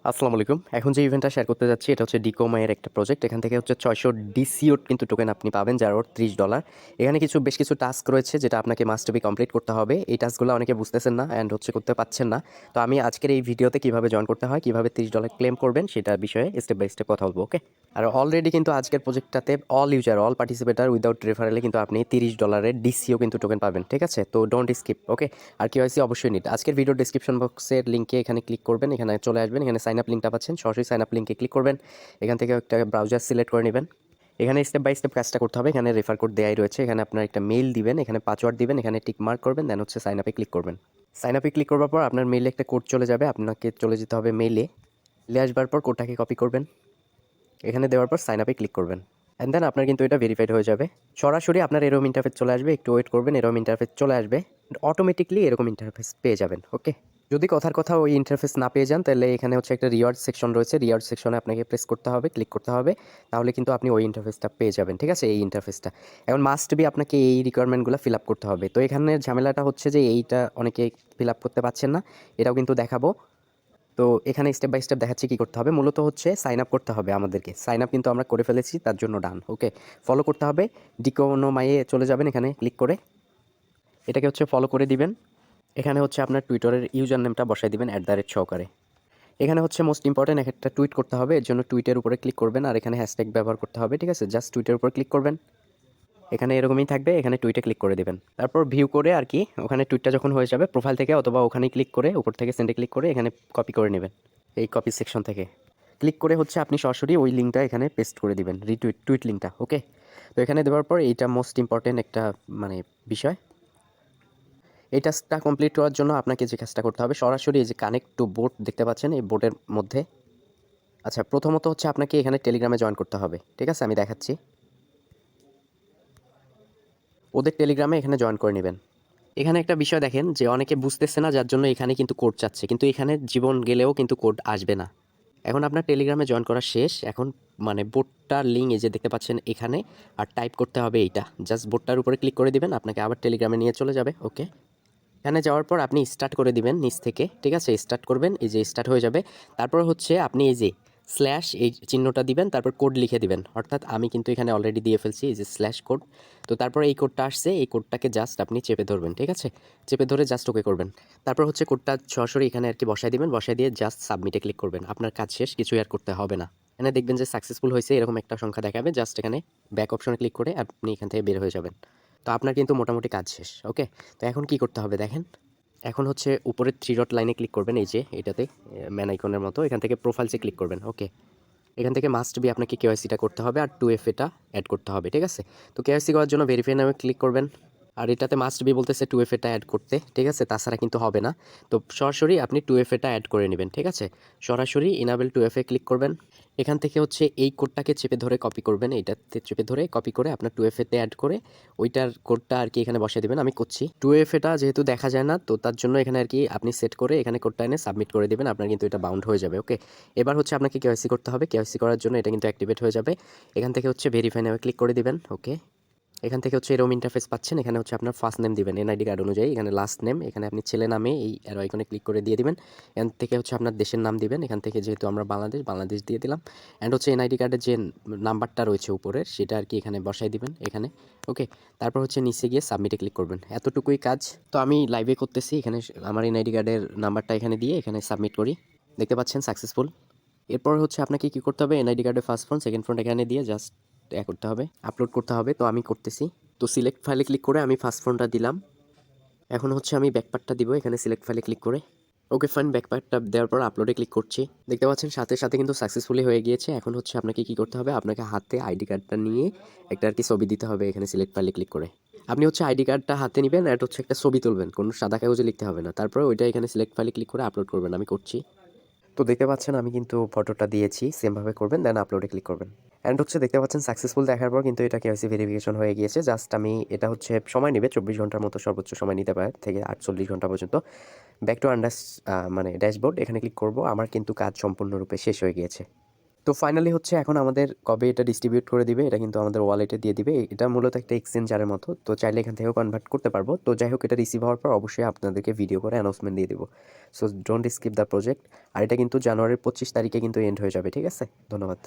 আসসালামু আলাইকুম। এখন যে ইভেন্টটা শেয়ার করতে যাচ্ছি এটা হচ্ছে Dcomy এর একটা প্রজেক্ট। এখান থেকে হচ্ছে 600 DCO কিন্তু টোকেন আপনি পাবেন, যার অর্থ $30। এখানে বেশ কিছু টাস্ক রয়েছে যেটা আপনাকে মাস্ট বি কমপ্লিট করতে হবে। এই টাস্কগুলো অনেকে বুঝতেছেন না অ্যান্ড করতে পারছেন না। তো আমি আজকের এই ভিডিওতে কিভাবে জয়েন করতে হয়, কিভাবে $30 ক্লেম করবেন সেটার বিষয়ে স্টেপ বাই স্টেপ কথা বলবো। ওকে। আর অলরেডি কিন্তু আজকের প্রজেক্টটাতে অল পার্টিসিপেটার উইদাউট রেফারেলে কিন্তু আপনি $30 DCO কিন্তু টোকেন পাবেন। ঠিক আছে? তো ডোন্ট স্কিপ। ওকে। আর কেওয়াইসি অবশ্যই নিড। আজকের ভিডিও ডেসক্রিপশন বক্সের লিঙ্কে এখানে ক্লিক করবেন, এখানে চলে আসবেন, এখানে সাইন আপ লিঙ্কটা পাচ্ছেন, সরাসরি সাইন আপ লিঙ্কে ক্লিক করবেন। এখান থেকে একটা ব্রাউজার সিলেক্ট করে নেবেন। এখানে স্টেপ বাই স্টেপ কাজটা করতে হবে। এখানে রেফার কোড দেয়াই রয়েছে, এখানে আপনার একটা মেইল দিবেন, এখানে পাসওয়ার্ড দিবেন, এখানে টিক মার্ক করবেন, দেন হচ্ছে সাইন আপে ক্লিক করবেন। সাইন আপে ক্লিক করবার পর আপনার মেইলে একটা কোড চলে যাবে, আপনাকে চলে যেতে হবে মেইলে আসবার পর কোডটাকে কপি করবেন, এখানে দেওয়ার পর সাইন আপে ক্লিক করবেন অ্যান্ড দেন আপনার কিন্তু এটা ভেরিফাইড হয়ে যাবে। সরাসরি আপনার এরকম ইন্টারফেস চলে আসবে, একটু ওয়েট করবেন, এরকম ইন্টারফেস চলে আসবে, অটোমেটিকলি এরকম ইন্টারফেস পেয়ে যাবেন। ওকে। যদি কথার কথা ওই ইন্টারফেস না পেয়ে যান তাহলে এখানে হচ্ছে একটা রিওয়ার্ড সেকশন রয়েছে, রিওয়ার্ড সেকশনে আপনাকে প্রেস করতে হবে, ক্লিক করতে হবে, তাহলে কিন্তু আপনি ওই ইন্টারফেসটা পেয়ে যাবেন। ঠিক আছে? এই ইন্টারফেসটা এখন মাস্ট বি আপনাকে এই রিকোয়ারমেন্টগুলো ফিল আপ করতে হবে। তো এখানের ঝামেলাটা হচ্ছে যে এইটা অনেকে ফিল আপ করতে পারছেন না, এটাও কিন্তু দেখাবো। তো এখানে স্টেপ বাই স্টেপ দেখাচ্ছি কী করতে হবে। মূলত হচ্ছে সাইন আপ করতে হবে আমাদেরকে, সাইন আপ কিন্তু আমরা করে ফেলেছি, তার জন্য ডান। ওকে। ফলো করতে হবে, ডিকোনোমাইয়ে চলে যাবেন, এখানে ক্লিক করে এটাকে হচ্ছে ফলো করে দিবেন। এখানে হচ্ছে আপনার টুইটারের ইউজার নেমটা বসাই দিবেন @সহকারে। এখানে হচ্ছে মোস্ট ইম্পর্টেন্ট একটা টুইট করতে হবে, এর জন্য টুইটের উপরে ক্লিক করবেন আর এখানে হ্যাশট্যাগ ব্যবহার করতে হবে। ঠিক আছে? জাস্ট টুইটের উপর ক্লিক করবেন, এখানে এরকমই থাকবে, এখানে টুইটে ক্লিক করে দিবেন। তারপর ভিউ করে আর কি ওখানে টুইটটা যখন হয়ে যাবে প্রোফাইল থেকে অথবা ওখানে ক্লিক করে উপর থেকে সেন্ডে ক্লিক করে এখানে কপি করে নেবেন, এই কপি সেকশন থেকে ক্লিক করে হচ্ছে আপনি সরাসরি ওই লিঙ্কটা এখানে পেস্ট করে দিবেন, টুইট লিঙ্কটা। ওকে। তো এখানে দেওয়ার পর এইটা মোস্ট ইম্পর্টেন্ট একটা বিষয়। এই টাস্কটা কমপ্লিট হওয়ার জন্য আপনাকে যে কাজটা করতে হবে, সরাসরি এই যে কানেক্ট টু বোট দেখতে পাচ্ছেন এই বোটের মধ্যে। আচ্ছা, প্রথমত হচ্ছে আপনাকে এখানে টেলিগ্রামে জয়েন করতে হবে। ঠিক আছে? আমি দেখাচ্ছি। ওদের টেলিগ্রামে এখানে জয়েন করে নেবেন। এখানে একটা বিষয় দেখেন যে অনেকে বুঝতেছে না, যার জন্য এখানে কিন্তু কোড চাচ্ছে, কিন্তু এখানে জীবন গেলেও কিন্তু কোড আসবে না। এখন আপনার টেলিগ্রামে জয়েন করা শেষ, এখন বোটটার লিঙ্ক এই যে দেখতে পাচ্ছেন এখানে, আর টাইপ করতে হবে এইটা, জাস্ট বোটটার উপরে ক্লিক করে দিবেন, আপনাকে আবার টেলিগ্রামে নিয়ে চলে যাবে। ওকে। এখানে যাওয়ার পর আপনি স্টার্ট করে দিবেন নিচ থেকে। ঠিক আছে? স্টার্ট করবেন, এই যে স্টার্ট হয়ে যাবে। তারপর হচ্ছে আপনি এই যে স্ল্যাশ এই চিহ্নটা দিবেন, তারপর কোড লিখে দিবেন, অর্থাৎ আমি কিন্তু এখানে অলরেডি দিয়ে ফেলছি এই যে স্ল্যাশ কোড। তো তারপর এই কোডটা আসছে, এই কোডটাকে জাস্ট আপনি চেপে ধরবেন। ঠিক আছে? চেপে ধরে জাস্ট ওকে করবেন। তারপর হচ্ছে কোডটা সরাসরি এখানে আর কি বসাই দিবেন, বসাই দিয়ে জাস্ট সাবমিটে ক্লিক করবেন। আপনার কাজ শেষ, কিছুই আর করতে হবে না। এখানে দেখবেন যে সাকসেসফুল হয়েছে এরকম একটা সংখ্যা দেখাবে, জাস্ট এখানে ব্যাক অপশনে ক্লিক করে আপনি এখান থেকে বের হয়ে যাবেন। তো আপনার কিন্তু মোটামুটি কাজ শেষ। ওকে। তো এখন কি করতে হবে দেখেন। এখন হচ্ছে উপরের 3 ডট লাইনে ক্লিক করবেন, এই যে এটাতে ম্যান আইকনের মতো, এখান থেকে প্রোফাইলসে ক্লিক করবেন। ওকে। এখান থেকে মাস্ট বি আপনাকে কেওয়াইসিটা করতে হবে আর 2FA এটা অ্যাড করতে হবে। ঠিক আছে? তো কেওয়াইসি করার জন্য ভেরিফাই নামে ক্লিক করবেন, আর এটাতে মাস্ট বি বলতেছে 2FA এটা অ্যাড করতে। ঠিক আছে? তাছাড়া কিন্তু হবে না। তো সরাসরি আপনি 2FA এটা অ্যাড করে নেবেন। ঠিক আছে? সরাসরি ইনাবেল 2FA ক্লিক করবেন। এখান থেকে হচ্ছে এই কোডটাকে চেপে ধরে কপি করবেন, এইটাতে চেপে ধরে কপি করে আপনার 2FA তে অ্যাড করে ওইটার কোডটা আর কি এখানে বসিয়ে দেবেন। আমি করছি। 2FA এটা যেহেতু দেখা যায় না, তো তার জন্য এখানে আর কি আপনি সেট করে এখানে কোডটা এনে সাবমিট করে দিবেন, আপনার কিন্তু এটা বাউন্ড হয়ে যাবে। ওকে। এবার হচ্ছে আপনাকে কেওয়াইসি করতে হবে, কেওয়াইসি করার জন্য এটা কিন্তু অ্যাক্টিভেট হয়ে যাবে। এখান থেকে হচ্ছে ভেরিফাই নামে ক্লিক করে দিবেন। ওকে। এখান থেকে হচ্ছে এরকম ইন্টারফেস পাচ্ছেন, এখানে হচ্ছে আপনার ফার্স্ট নেম দিবেন এনআইডি কার্ড অনুযায়ী, এখানে লাস্ট নেম, এখানে আপনি ছেলে নামে এই অ্যারো আইকনে ক্লিক করে দিয়ে দিবেন। এখান থেকে হচ্ছে আপনার দেশের নাম দিবেন, এখান থেকে যেহেতু আমরা বাংলাদেশ দিয়ে দিলাম। অ্যান্ড হচ্ছে এনআইডি কার্ডের যে নাম্বারটা রয়েছে উপরের সেটা আর কি এখানে বসাই দিবেন এখানে। ওকে। তারপর হচ্ছে নিচে গিয়ে সাবমিটে ক্লিক করবেন, এতটুকুই কাজ। তো আমি লাইভে করতেছি, এখানে আমার এনআইডি কার্ডের নাম্বারটা এখানে দিয়ে এখানে সাবমিট করি, দেখতে পাচ্ছেন সাকসেসফুল। এরপর হচ্ছে আপনাকে কী করতে হবে, এনআইডি কার্ডের ফার্স্ট ফ্রন্ট সেকেন্ড ফ্রন্ট এখানে দিয়ে জাস্ট করতে হবে, আপলোড করতে হবে। তো আমি করতেছি। তো সিলেক্ট ফাইলে ক্লিক করে আমি ফার্স্ট ফ্রন্টটা দিলাম। এখন হচ্ছে আমি ব্যাকপার্টটা দিব, এখানে সিলেক্ট ফাইলে ক্লিক করে। ওকে ফাইন, ব্যাকপার্টটা দেওয়ার পর আপলোডে ক্লিক করছি, দেখতে পাচ্ছেন সাথে সাথে কিন্তু সাকসেসফুলি হয়ে গিয়েছে। এখন হচ্ছে আপনাকে কী করতে হবে, আপনাকে হাতে আইডি কার্ডটা নিয়ে একটা আর কি ছবি দিতে হবে, এখানে সিলেক্ট ফাইলে ক্লিক করে। আপনি হচ্ছে আইডি কার্ডটা হাতে নেবেন আর হচ্ছে একটা ছবি তুলবেন, কোনো সাদা কাগজে লিখতে হবে না। তারপরে ওইটা এখানে সিলেক্ট ফাইলে ক্লিক করে আপলোড করবেন, আমি করছি। তো দেখতে পাচ্ছেন আমি কিন্তু ফটোটা দিয়েছি, সেমভাবে করবেন, দেন আপলোডে ক্লিক করবেন। অ্যান্ড হচ্ছে দেখতে পাচ্ছেন সাকসেসফুল দেখার পর কিন্তু এটা কেওয়াইসি ভেরিফিকেশন হয়ে গিয়েছে। জাস্ট আমি এটা হচ্ছে সময় নেবে 24 ঘন্টার মতো, সর্বোচ্চ সময় নিতে পারে থেকে 48 ঘন্টা পর্যন্ত। ব্যাক টু ড্যাশবোর্ড এখানে ক্লিক করব, আমার কিন্তু কাজ সম্পূর্ণরূপে শেষ হয়ে গিয়েছে। তো ফাইনালি হচ্ছে এখন আমাদের কবে এটা ডিস্ট্রিবিউট করে দিবে এটা কিন্তু আমাদের ওয়ালেটে দিয়ে দিবে। এটা মূলত একটা এক্সচেঞ্জারের মতো, তো চাইলে এখান থেকেও কনভার্ট করতে পারবো। তো যাই হোক, এটা রিসিভ হওয়ার পর অবশ্যই আপনাদেরকে ভিডিও করে অ্যানাউন্সমেন্ট দিয়ে দিব। So don't skip the project. আর এটা কিন্তু জানুয়ারির 25 তারিখে কিন্তু এন্ড হয়ে যাবে, ঠিক আছে? ধন্যবাদ।